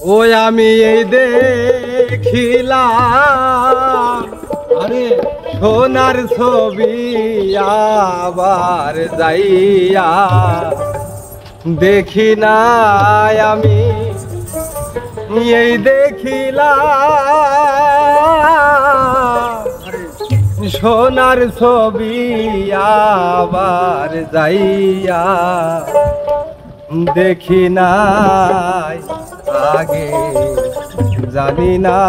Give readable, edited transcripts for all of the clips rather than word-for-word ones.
ওই আমি এই দেখিলাম আরে সোনার ছবি আবার যাইয়া দেখি নাই আমি এই দেখিলাম সোনার ছবি আবার যাইয়া দেখি নাই আগে জানি না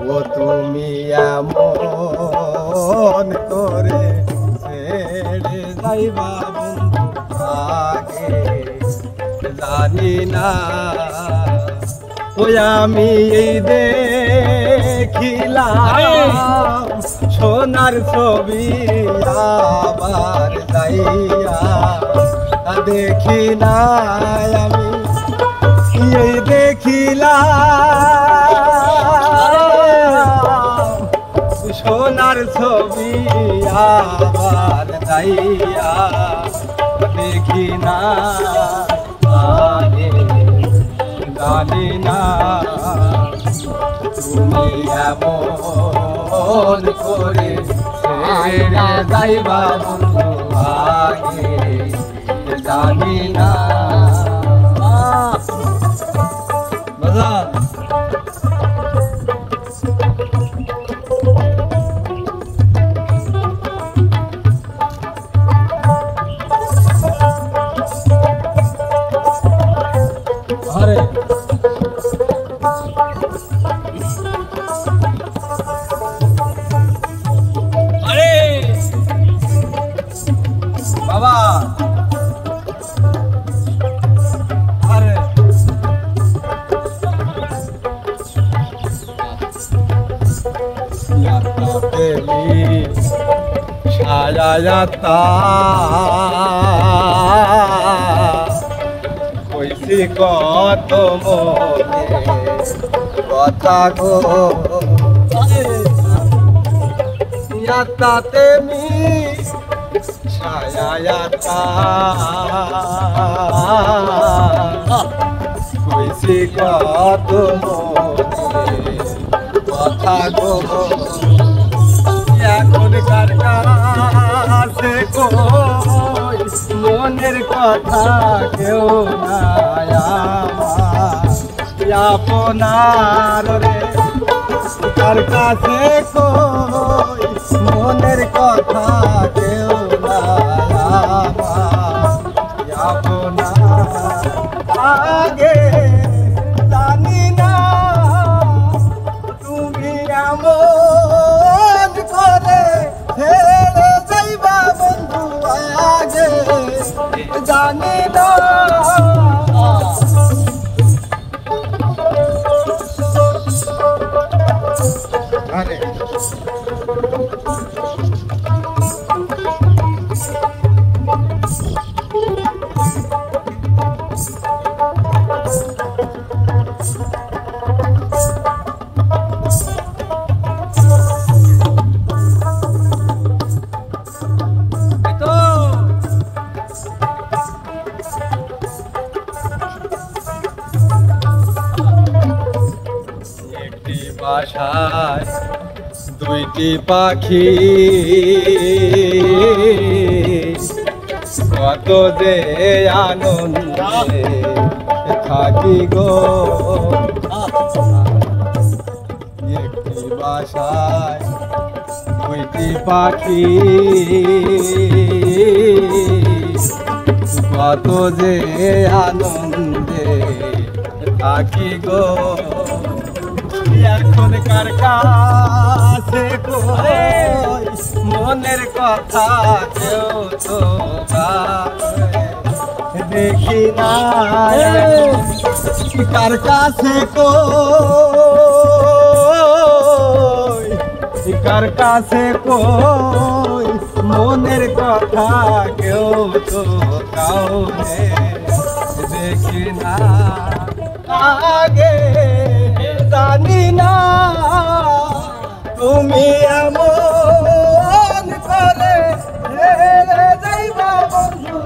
ও তুমি এমন করে ছেড়ে যাইবা বন্ধু আগে জানি না ওই আমি এই দেখিলাম সোনার ছবি আবার যাইয়া দেখি নাই আমি এই দেখিলাম সোনার ছবি আবার যাইয়া দেখি না আগে জানি না তুমি এমন করে ছেড়ে যাইবা বন্ধু আগে জানি না বাজার আরে আরে বাবা আরে ছায়া যাতা কইছি কত মনে কথা গো ইয়াতাতে মি ছায়া যাতা কইছি কত মনে কথা গো এখনকার কাছে কই মনের কথা কেউ নাই আপনার রে কার কাছে কই মনের কথা কেউ নাই আপনার আগে জানি না তুমি এমন করে ছেড়ে যাইবা বন্ধু আগে জানি না আরে বাসায় দুইটি পাখি কত যে আনন্দে থাকি গো একটি বাসায় দুইটি পাখি কত যে আনন্দে থাকি গো এখনকার কাছে কই মনের কথা কেউ তো দেখি না কার কাছে কই কার কাছে কই মনের কথা কেউ তো কাউকে দেখি না আগে জানি না তুমি এমন করে ছেড়ে যাইবা বন্ধু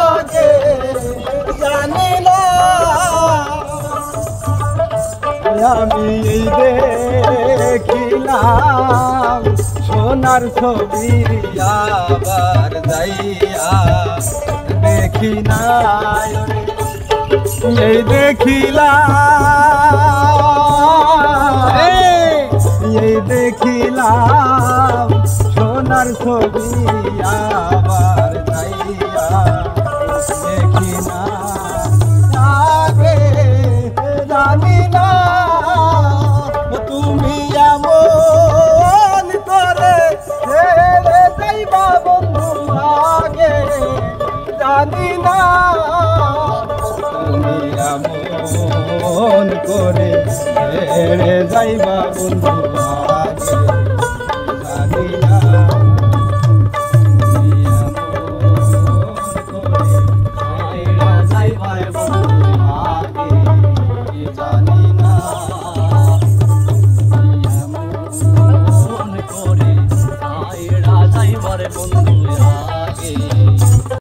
আগে জানি না আমি এই দেখিলাম সোনার ছবি আবার যাইয়া দেখি না এই দেখিলাম এই দেখিলাম সোনার ছবি আবার যাইয়া দেখি না আগে জানি না তুমি এমন করে ছেড়ে যাইবা বন্ধু আগে জানি না তুমি এমন করে ছেড়ে যাইবা বন্ধু আগে জানি না তুমি এমন করে ছেড়ে যাইবা বন্ধু আগে জানি না বন্ধু আগে